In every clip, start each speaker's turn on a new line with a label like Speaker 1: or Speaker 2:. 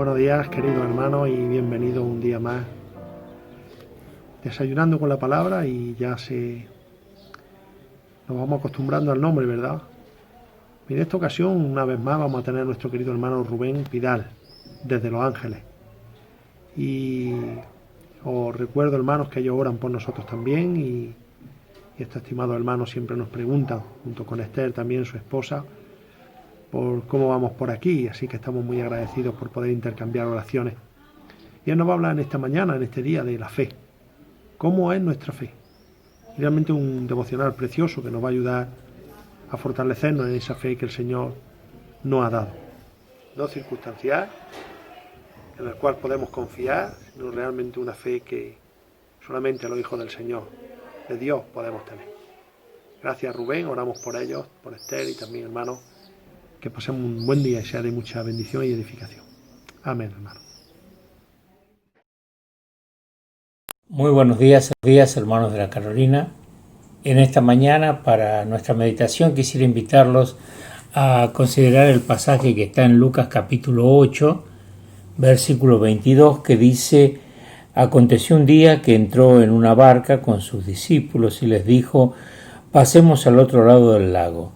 Speaker 1: Buenos días, queridos hermanos, y bienvenidos un día más. Desayunando con la palabra y nos vamos acostumbrando al nombre, ¿verdad? Y en esta ocasión, una vez más, vamos a tener a nuestro querido hermano Rubén Pidal, desde Los Ángeles. Y os recuerdo, hermanos, que ellos oran por nosotros también y estos estimados hermanos siempre nos preguntan, junto con Esther, también su esposa, por cómo vamos por aquí, así que estamos muy agradecidos por poder intercambiar oraciones. Y él nos va a hablar en esta mañana, en este día, de la fe. ¿Cómo es nuestra fe? Y realmente un devocional precioso que nos va a ayudar a fortalecernos en esa fe que el Señor nos ha dado. No circunstancial, en la cual podemos confiar, sino realmente una fe que solamente los hijos del Señor, de Dios, podemos tener. Gracias, Rubén, oramos por ellos, por Esther y también, hermanos, que pasemos un buen día y sea de mucha bendición y edificación. Amén, hermano.
Speaker 2: Muy buenos días, hermanos de la Carolina. En esta mañana, para nuestra meditación, quisiera invitarlos a considerar el pasaje que está en Lucas capítulo 8, versículo 22, que dice: Aconteció un día que entró en una barca con sus discípulos y les dijo: pasemos al otro lado del lago.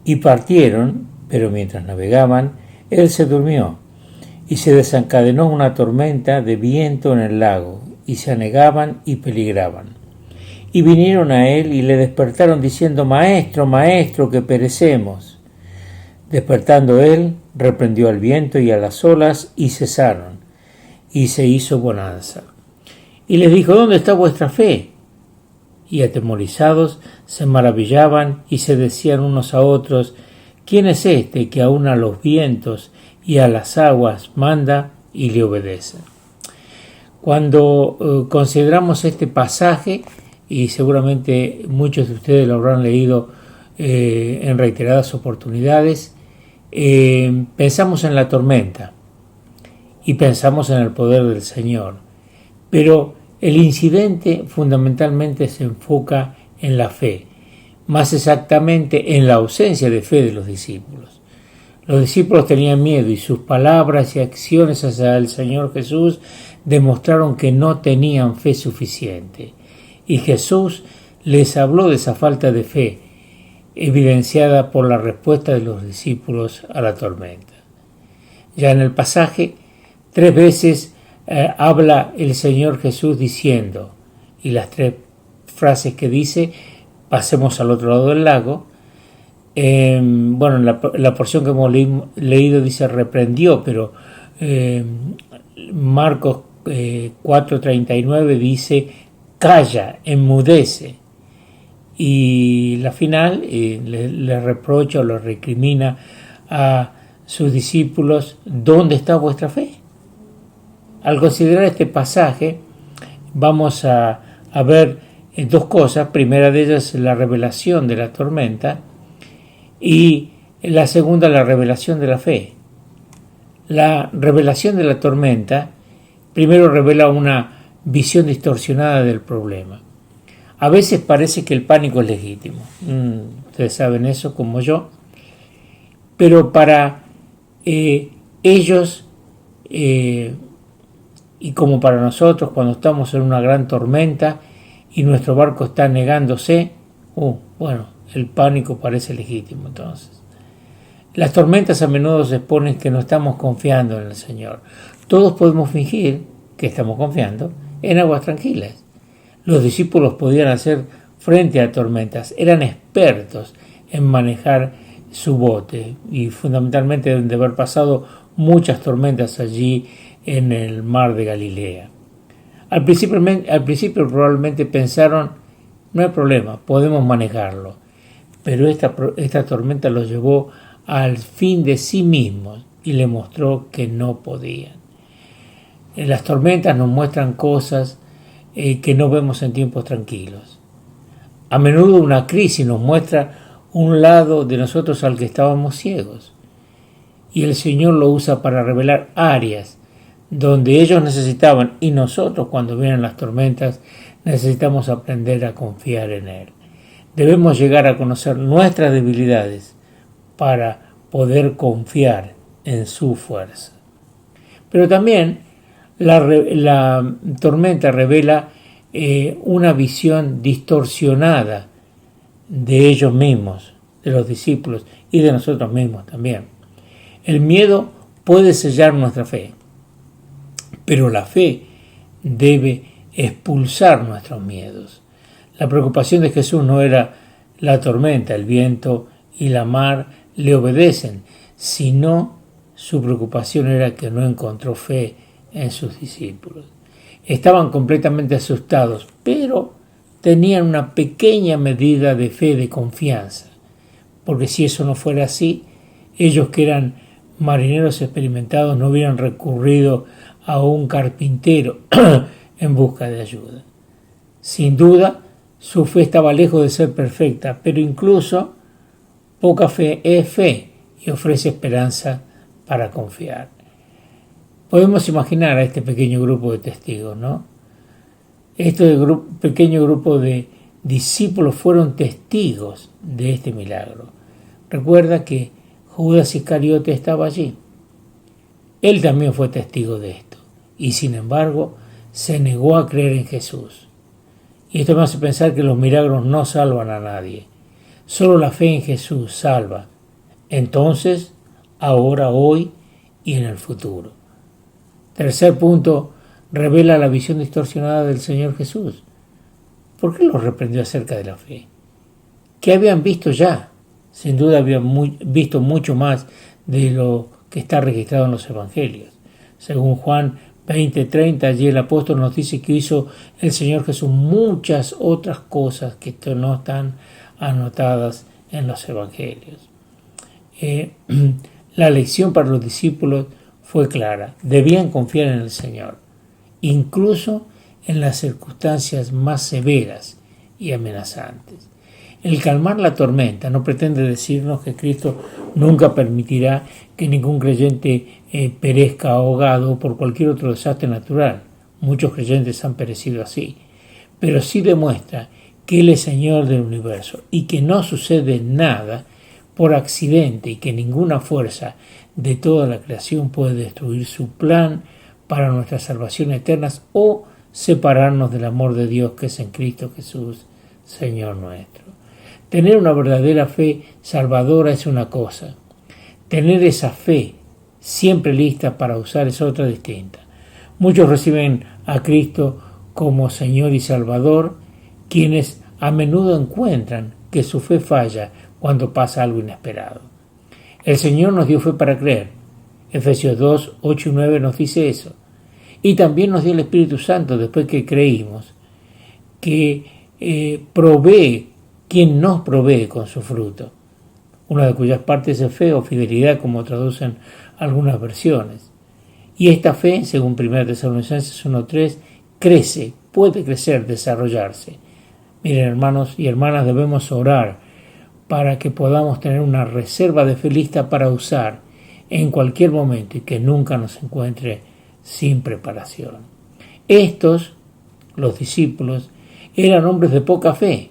Speaker 2: Y partieron, pero mientras navegaban, él se durmió, y se desencadenó una tormenta de viento en el lago, y se anegaban y peligraban. Y vinieron a él y le despertaron diciendo: Maestro, maestro, que perecemos. Despertando él, reprendió al viento y a las olas, y cesaron, y se hizo bonanza. Y les dijo: ¿Dónde está vuestra fe? Y atemorizados se maravillaban y se decían unos a otros: ¿Quién es este que aun a los vientos y a las aguas manda y le obedece? Cuando consideramos este pasaje, y seguramente muchos de ustedes lo habrán leído en reiteradas oportunidades, pensamos en la tormenta y pensamos en el poder del Señor. Pero el incidente fundamentalmente se enfoca en la fe, más exactamente en la ausencia de fe de los discípulos. Los discípulos tenían miedo y sus palabras y acciones hacia el Señor Jesús demostraron que no tenían fe suficiente. Y Jesús les habló de esa falta de fe, evidenciada por la respuesta de los discípulos a la tormenta. Ya en el pasaje, 3 veces habla el Señor Jesús diciendo, y las 3 frases que dice: pasemos al otro lado del lago. La porción que hemos leído dice reprendió, pero Marcos 4:39 dice calla, enmudece. Y la final le reprocha o le recrimina a sus discípulos: ¿dónde está vuestra fe? Al considerar este pasaje vamos a ver 2 cosas. Primera de ellas, la revelación de la tormenta, y la segunda, la revelación de la fe. La revelación de la tormenta primero revela una visión distorsionada del problema. A veces parece que el pánico es legítimo. Ustedes saben eso como yo. Pero para ellos y como para nosotros, cuando estamos en una gran tormenta y nuestro barco está negándose, el pánico parece legítimo entonces. Las tormentas a menudo se exponen que no estamos confiando en el Señor. Todos podemos fingir que estamos confiando en aguas tranquilas. Los discípulos podían hacer frente a tormentas, eran expertos en manejar su bote y fundamentalmente deben de haber pasado muchas tormentas allí en el mar de Galilea. Al principio probablemente pensaron: no hay problema, podemos manejarlo. Pero esta tormenta los llevó al fin de sí mismos y le mostró que no podían. Las tormentas nos muestran cosas que no vemos en tiempos tranquilos. A menudo una crisis nos muestra un lado de nosotros al que estábamos ciegos. Y el Señor lo usa para revelar áreas donde ellos necesitaban, y nosotros, cuando vienen las tormentas, necesitamos aprender a confiar en Él. Debemos llegar a conocer nuestras debilidades para poder confiar en su fuerza. Pero también la tormenta revela una visión distorsionada de ellos mismos, de los discípulos y de nosotros mismos también. El miedo puede sellar nuestra fe, pero la fe debe expulsar nuestros miedos. La preocupación de Jesús no era la tormenta, el viento y la mar le obedecen, sino su preocupación era que no encontró fe en sus discípulos. Estaban completamente asustados, pero tenían una pequeña medida de fe, de confianza, porque si eso no fuera así, ellos que eran marineros experimentados no hubieran recurrido a un carpintero en busca de ayuda. Sin duda, su fe estaba lejos de ser perfecta, pero incluso poca fe es fe y ofrece esperanza para confiar. Podemos imaginar a este pequeño grupo de testigos, ¿no? Este pequeño grupo de discípulos fueron testigos de este milagro. Recuerda que Judas Iscariote estaba allí. Él también fue testigo de esto y sin embargo se negó a creer en Jesús. Y esto me hace pensar que los milagros no salvan a nadie. Solo la fe en Jesús salva. Entonces, ahora, hoy y en el futuro. Tercer punto, revela la visión distorsionada del Señor Jesús. ¿Por qué los reprendió acerca de la fe? ¿Qué habían visto ya? Sin duda habían visto mucho más de lo que está registrado en los evangelios. Según Juan 20:30, allí el apóstol nos dice que hizo el Señor Jesús muchas otras cosas que no están anotadas en los evangelios. La lección para los discípulos fue clara. Debían confiar en el Señor, incluso en las circunstancias más severas y amenazantes. El calmar la tormenta no pretende decirnos que Cristo nunca permitirá que ningún creyente perezca ahogado por cualquier otro desastre natural. Muchos creyentes han perecido así. Pero sí demuestra que Él es Señor del universo y que no sucede nada por accidente y que ninguna fuerza de toda la creación puede destruir su plan para nuestra salvación eterna o separarnos del amor de Dios que es en Cristo Jesús, Señor nuestro. Tener una verdadera fe salvadora es una cosa. Tener esa fe siempre lista para usar es otra distinta. Muchos reciben a Cristo como Señor y Salvador, quienes a menudo encuentran que su fe falla cuando pasa algo inesperado. El Señor nos dio fe para creer. Efesios 2, 8 y 9 nos dice eso. Y también nos dio el Espíritu Santo después que creímos, que quien nos provee con su fruto, una de cuyas partes es fe o fidelidad, como traducen algunas versiones. Y esta fe, según 1 Tesalonicenses 1:3, crece, puede crecer, desarrollarse. Miren, hermanos y hermanas, debemos orar para que podamos tener una reserva de fe lista para usar en cualquier momento y que nunca nos encuentre sin preparación. Estos, los discípulos, eran hombres de poca fe,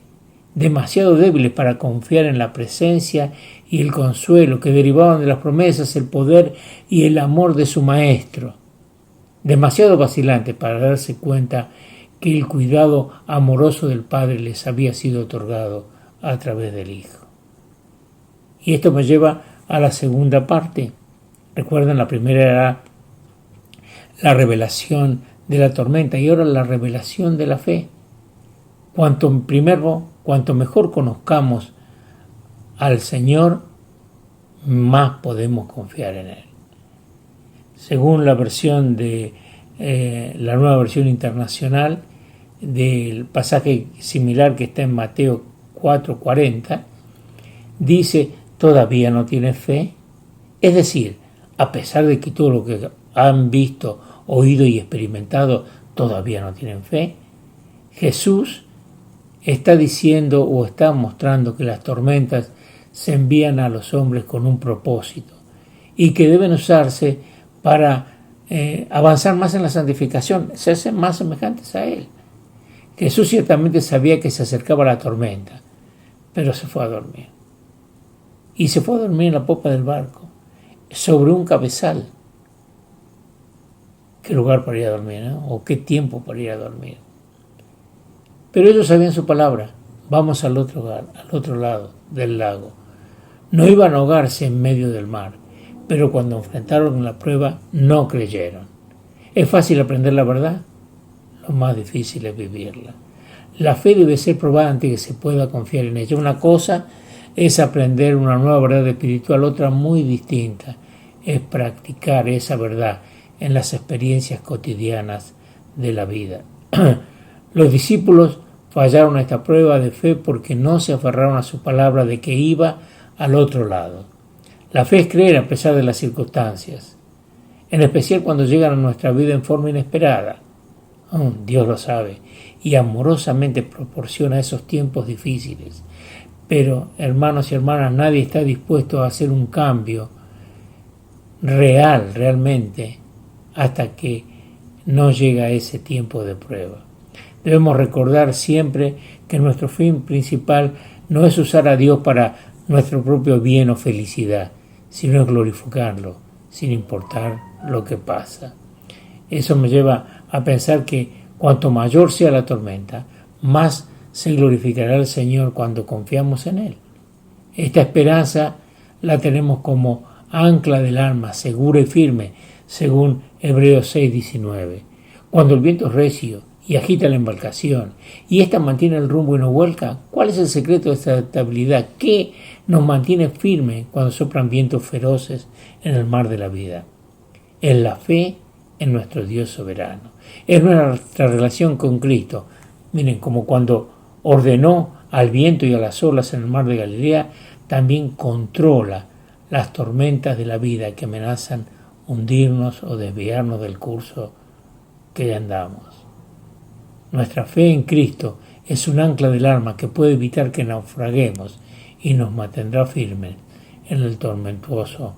Speaker 2: demasiado débiles para confiar en la presencia y el consuelo que derivaban de las promesas, el poder y el amor de su Maestro. Demasiado vacilantes para darse cuenta que el cuidado amoroso del Padre les había sido otorgado a través del Hijo. Y esto me lleva a la segunda parte. Recuerden, la primera era la revelación de la tormenta y ahora la revelación de la fe. Cuanto mejor conozcamos al Señor, más podemos confiar en Él. Según la versión de la Nueva Versión Internacional, del pasaje similar que está en Mateo 4:40, dice: ¿todavía no tienes fe? Es decir, a pesar de que todo lo que han visto, oído y experimentado, todavía no tienen fe. Jesús está diciendo o está mostrando que las tormentas se envían a los hombres con un propósito y que deben usarse para avanzar más en la santificación, se hacen más semejantes a Él. Jesús ciertamente sabía que se acercaba la tormenta, pero se fue a dormir. Y se fue a dormir en la popa del barco, sobre un cabezal. qué lugar para ir a dormir, ¿no? O qué tiempo para ir a dormir. Pero ellos sabían su palabra. Vamos al otro lado del lago. No iban a ahogarse en medio del mar, pero cuando enfrentaron la prueba no creyeron. ¿Es fácil aprender la verdad? Lo más difícil es vivirla. La fe debe ser probada antes que se pueda confiar en ella. Una cosa es aprender una nueva verdad espiritual, otra muy distinta es practicar esa verdad en las experiencias cotidianas de la vida. Los discípulos fallaron a esta prueba de fe porque no se aferraron a su palabra de que iba al otro lado. La fe es creer a pesar de las circunstancias, en especial cuando llegan a nuestra vida en forma inesperada. Dios lo sabe y amorosamente proporciona esos tiempos difíciles. Pero, hermanos y hermanas, nadie está dispuesto a hacer un cambio realmente, hasta que no llega ese tiempo de prueba. Debemos recordar siempre que nuestro fin principal no es usar a Dios para nuestro propio bien o felicidad, sino es glorificarlo, sin importar lo que pasa. Eso me lleva a pensar que cuanto mayor sea la tormenta, más se glorificará el Señor cuando confiamos en Él. Esta esperanza la tenemos como ancla del alma, segura y firme, según Hebreos 6:19. Cuando el viento es recio y agita la embarcación, y ésta mantiene el rumbo y no vuelca, ¿cuál es el secreto de esta estabilidad? ¿Qué nos mantiene firme cuando soplan vientos feroces en el mar de la vida? Es la fe en nuestro Dios soberano. Es nuestra relación con Cristo. Miren, como cuando ordenó al viento y a las olas en el mar de Galilea, también controla las tormentas de la vida que amenazan hundirnos o desviarnos del curso que andamos. Nuestra fe en Cristo es un ancla del alma que puede evitar que naufraguemos y nos mantendrá firmes en el tormentuoso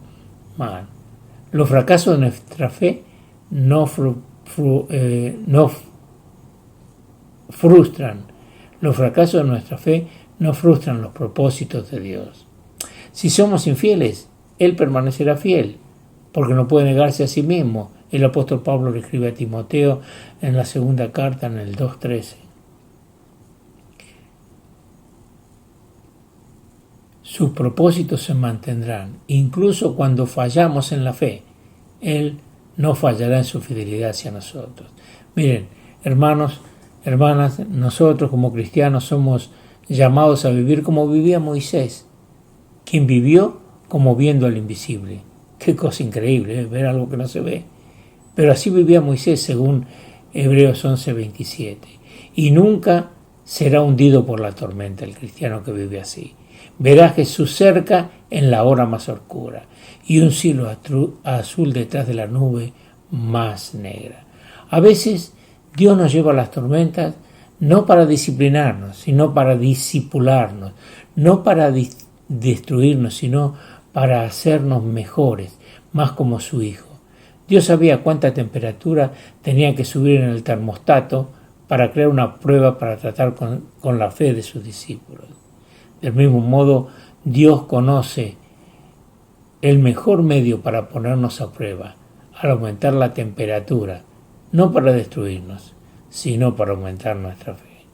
Speaker 2: mar. Los fracasos de nuestra fe no frustran. Los fracasos de nuestra fe no frustran los propósitos de Dios. Si somos infieles, Él permanecerá fiel, porque no puede negarse a sí mismo. El apóstol Pablo le escribe a Timoteo en la segunda carta, en el 2:13. Sus propósitos se mantendrán, incluso cuando fallamos en la fe. Él no fallará en su fidelidad hacia nosotros. Miren, hermanos, hermanas, nosotros como cristianos somos llamados a vivir como vivía Moisés, quien vivió como viendo al invisible. Qué cosa increíble, ¿eh? Ver algo que no se ve. Pero así vivía Moisés según Hebreos 11:27. Y nunca será hundido por la tormenta el cristiano que vive así. Verá a Jesús cerca en la hora más oscura y un cielo azul detrás de la nube más negra. A veces Dios nos lleva a las tormentas no para disciplinarnos, sino para disipularnos, no para destruirnos, sino para hacernos mejores, más como su Hijo. Dios sabía cuánta temperatura tenía que subir en el termostato para crear una prueba para tratar con la fe de sus discípulos. Del mismo modo, Dios conoce el mejor medio para ponernos a prueba, al aumentar la temperatura, no para destruirnos, sino para aumentar nuestra fe.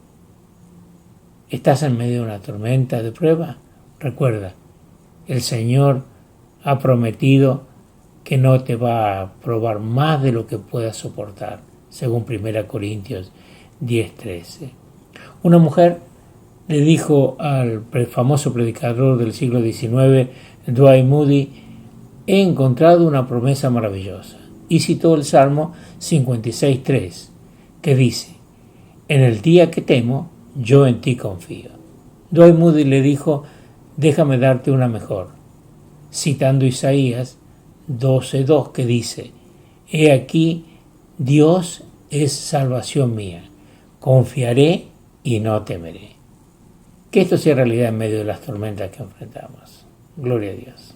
Speaker 2: ¿Estás en medio de una tormenta de prueba? Recuerda, el Señor ha prometido que no te va a probar más de lo que puedas soportar, según 1 Corintios 10:13. Una mujer le dijo al famoso predicador del siglo XIX, Dwight Moody: he encontrado una promesa maravillosa. Y citó el Salmo 56:3, que dice: en el día que temo, yo en ti confío. Dwight Moody le dijo: déjame darte una mejor, citando Isaías 12:2, que dice: he aquí, Dios es salvación mía, confiaré y no temeré. Que esto sea realidad en medio de las tormentas que enfrentamos. Gloria a Dios.